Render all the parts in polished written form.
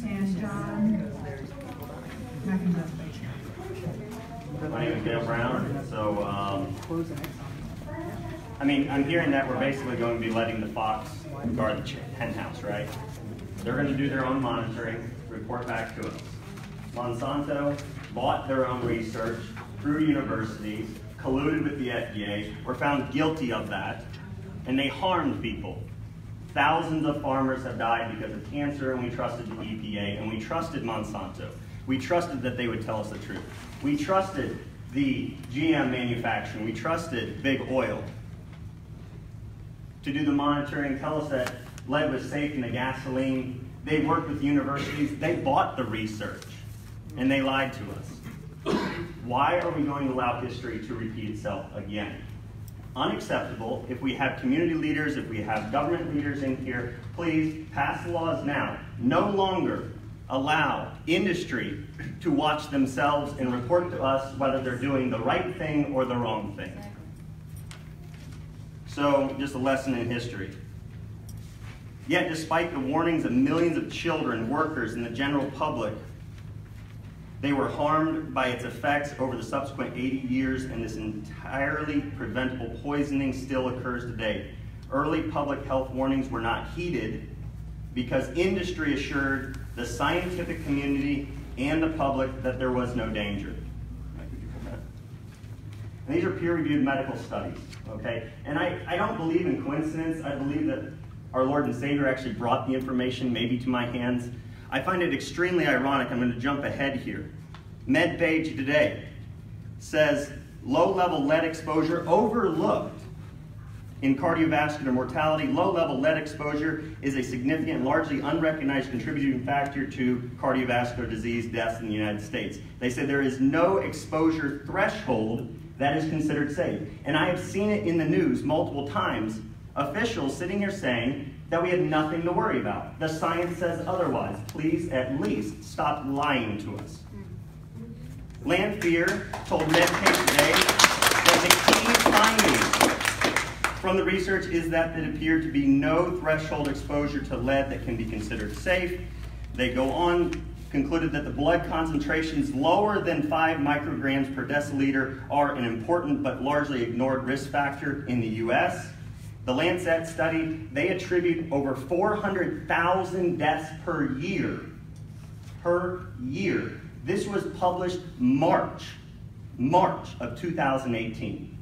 And John McIntyre. My name is Dale Brown. So, I'm hearing that we're basically going to be letting the fox guard the hen house, right? They're going to do their own monitoring, report back to us. Monsanto bought their own research through universities, colluded with the FDA, were found guilty of that, and they harmed people. Thousands of farmers have died because of cancer, and we trusted the EPA, and we trusted Monsanto. We trusted that they would tell us the truth. We trusted the GM manufacturing. We trusted big oil to do the monitoring, tell us that lead was safe in the gasoline. They worked with universities. They bought the research, and they lied to us. Why are we going to allow history to repeat itself again? Unacceptable. If we have community leaders, if we have government leaders in here, please pass laws now. No longer allow industry to watch themselves and report to us whether they're doing the right thing or the wrong thing. So, just a lesson in history. Yet, despite the warnings of millions of children, workers, and the general public, they were harmed by its effects over the subsequent 80 years, and this entirely preventable poisoning still occurs today. Early public health warnings were not heeded because industry assured the scientific community and the public that there was no danger. And these are peer-reviewed medical studies, okay? And I don't believe in coincidence. I believe that our Lord and Savior actually brought the information maybe to my hands. I find it extremely ironic. I'm going to jump ahead here. MedPage today says low-level lead exposure overlooked in cardiovascular mortality. Low-level lead exposure is a significant, largely unrecognized contributing factor to cardiovascular disease deaths in the United States. They say there is no exposure threshold that is considered safe. And I have seen it in the news multiple times, officials sitting here saying that we had nothing to worry about. The science says otherwise. Please at least stop lying to us. Lanphier told MedPage today that the key finding from the research is that there appeared to be no threshold exposure to lead that can be considered safe. They go on, concluded that the blood concentrations lower than 5 micrograms per deciliter are an important but largely ignored risk factor in the U.S. The Lancet study, they attribute over 400,000 deaths per year. Per year. This was published March of 2018.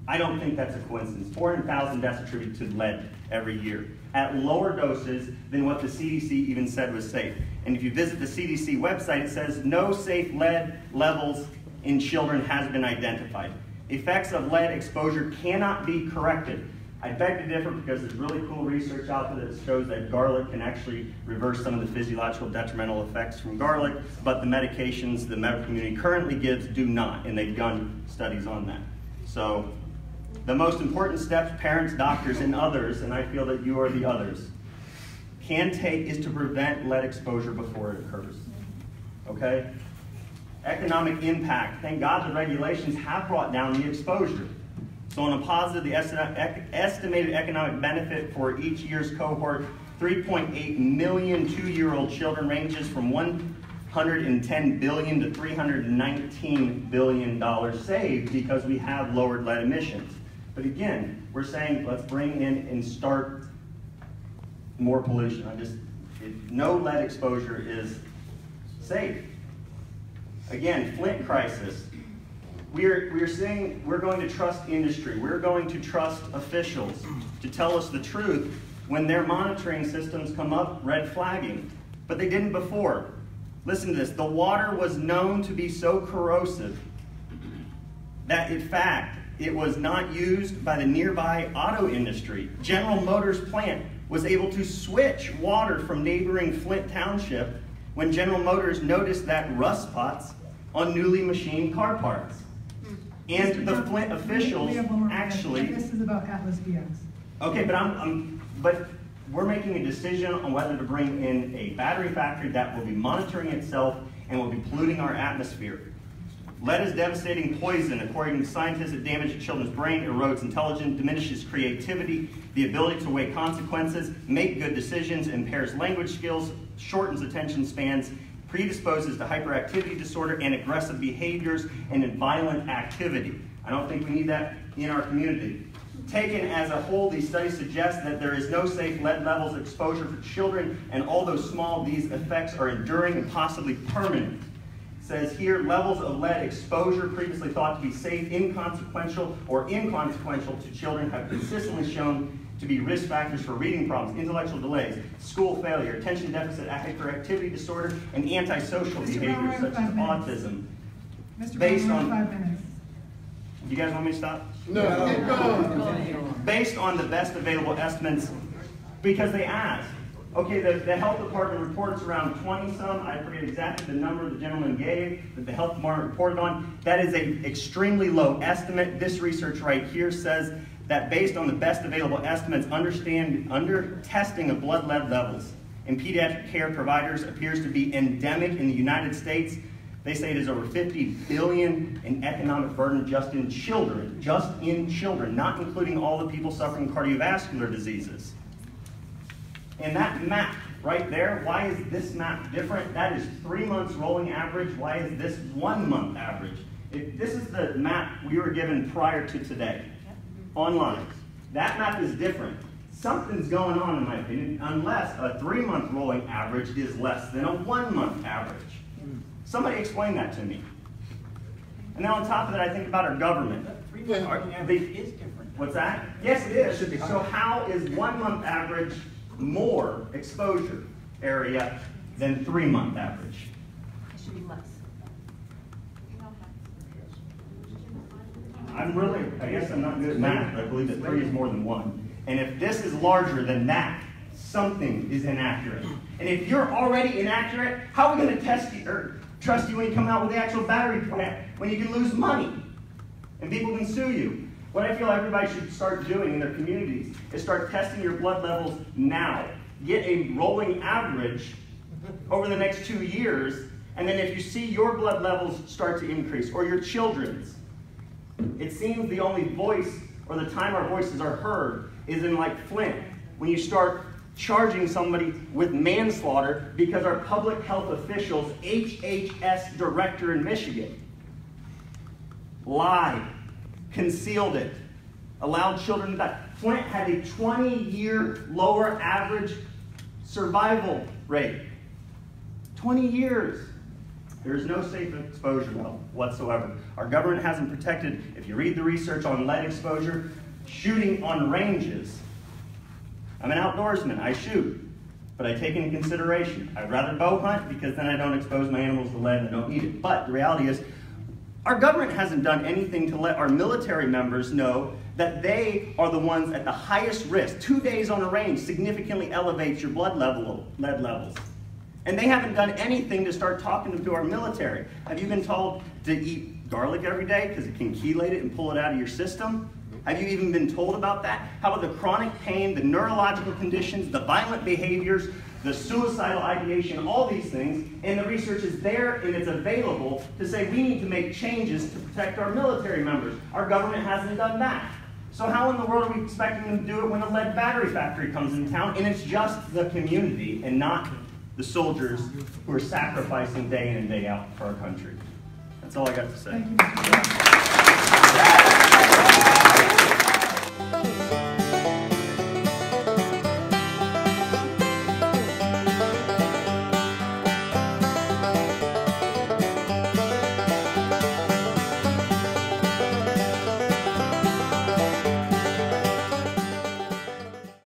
I don't think that's a coincidence. 400,000 deaths attributed to lead every year at lower doses than what the CDC even said was safe. And if you visit the CDC website, it says no safe lead levels in children has been identified. Effects of lead exposure cannot be corrected. I beg to differ because there's really cool research out there that shows that garlic can actually reverse some of the physiological detrimental effects from garlic, but the medications the medical community currently gives do not, and they've done studies on that. So the most important steps parents, doctors, and others, and I feel that you are the others, can take is to prevent lead exposure before it occurs. Okay? Economic impact. Thank God the regulations have brought down the exposure. So on a positive, the estimated economic benefit for each year's cohort, 3.8 million 2-year-old children ranges from $110 billion to $319 billion saved because we have lowered lead emissions. But again, we're saying let's bring in and start more pollution. No lead exposure is safe. Again, Flint crisis. We're saying we're going to trust industry. We're going to trust officials to tell us the truth when their monitoring systems come up red flagging. But they didn't before. Listen to this. The water was known to be so corrosive that, in fact, it was not used by the nearby auto industry. General Motors plant was able to switch water from neighboring Flint Township when General Motors noticed that rust spots on newly machined car parts. And the Flint officials actually... This is about Atlas BX. Okay, but we're making a decision on whether to bring in a battery factory that will be monitoring itself and will be polluting our atmosphere. Lead is devastating poison. According to scientists, it damages children's brain, erodes intelligence, diminishes creativity, the ability to weigh consequences, make good decisions, impairs language skills, shortens attention spans, predisposes to hyperactivity disorder and aggressive behaviors and in violent activity. I don't think we need that in our community. Taken as a whole, these studies suggest that there is no safe lead levels exposure for children, and although small, these effects are enduring and possibly permanent. It says here, levels of lead exposure previously thought to be safe, inconsequential, or inconsequential to children have consistently shown to be risk factors for reading problems, intellectual delays, school failure, attention deficit hyperactivity disorder, and antisocial behaviors such as autism. Mr. Based Brown, on 5 minutes. You guys want me to stop? No, keep going. Based on the best available estimates, because they asked. Okay, the health department reports around 20-some, I forget exactly the number the gentleman gave, that the health department reported on. That is an extremely low estimate. This research right here says that based on the best available estimates, under testing of blood lead levels in pediatric care providers appears to be endemic in the United States. They say it is over 50 billion in economic burden just in children, not including all the people suffering cardiovascular diseases. And that map right there, why is this map different? That is 3 months rolling average. Why is this 1 month average? This is the map we were given prior to today, online. That map is different. Something's going on, in my opinion, unless a 3 month rolling average is less than a 1 month average. Somebody explain that to me. And then on top of that, I think about our government. Is different. What's that? Yes, it is. So how is 1 month average more exposure area than 3 month average? It should be less. I guess I'm not good at math, but I believe that 3 is more than 1. And if this is larger than that, something is inaccurate. And if you're already inaccurate, how are we going to test you or trust you when you come out with the actual battery plant when you can lose money and people can sue you? What I feel everybody should start doing in their communities is start testing your blood levels now. Get a rolling average over the next 2 years, and then if you see your blood levels start to increase, or your children's, it seems the only voice, or the time our voices are heard, is in like Flint, when you start charging somebody with manslaughter because our public health officials, HHS director in Michigan, lied, concealed it, allowed children to die. Flint had a 20-year lower average survival rate. 20 years. There is no safe exposure level whatsoever. Our government hasn't protected, if you read the research on lead exposure, shooting on ranges. I'm an outdoorsman, I shoot, but I take into consideration. I'd rather bow hunt because then I don't expose my animals to lead and I don't need it. But the reality is, our government hasn't done anything to let our military members know that they are the ones at the highest risk. 2 days on a range significantly elevates your lead levels. And they haven't done anything to start talking to our military. Have you been told to eat garlic every day because it can chelate it and pull it out of your system? Have you even been told about that? How about the chronic pain, the neurological conditions, the violent behaviors, the suicidal ideation, all these things, and the research is there and it's available to say we need to make changes to protect our military members. Our government hasn't done that. So how in the world are we expecting them to do it when a lead battery factory comes in town and it's just the community and not the soldiers who are sacrificing day in and day out for our country? That's all I got to say. Thank you, Mr. Brown.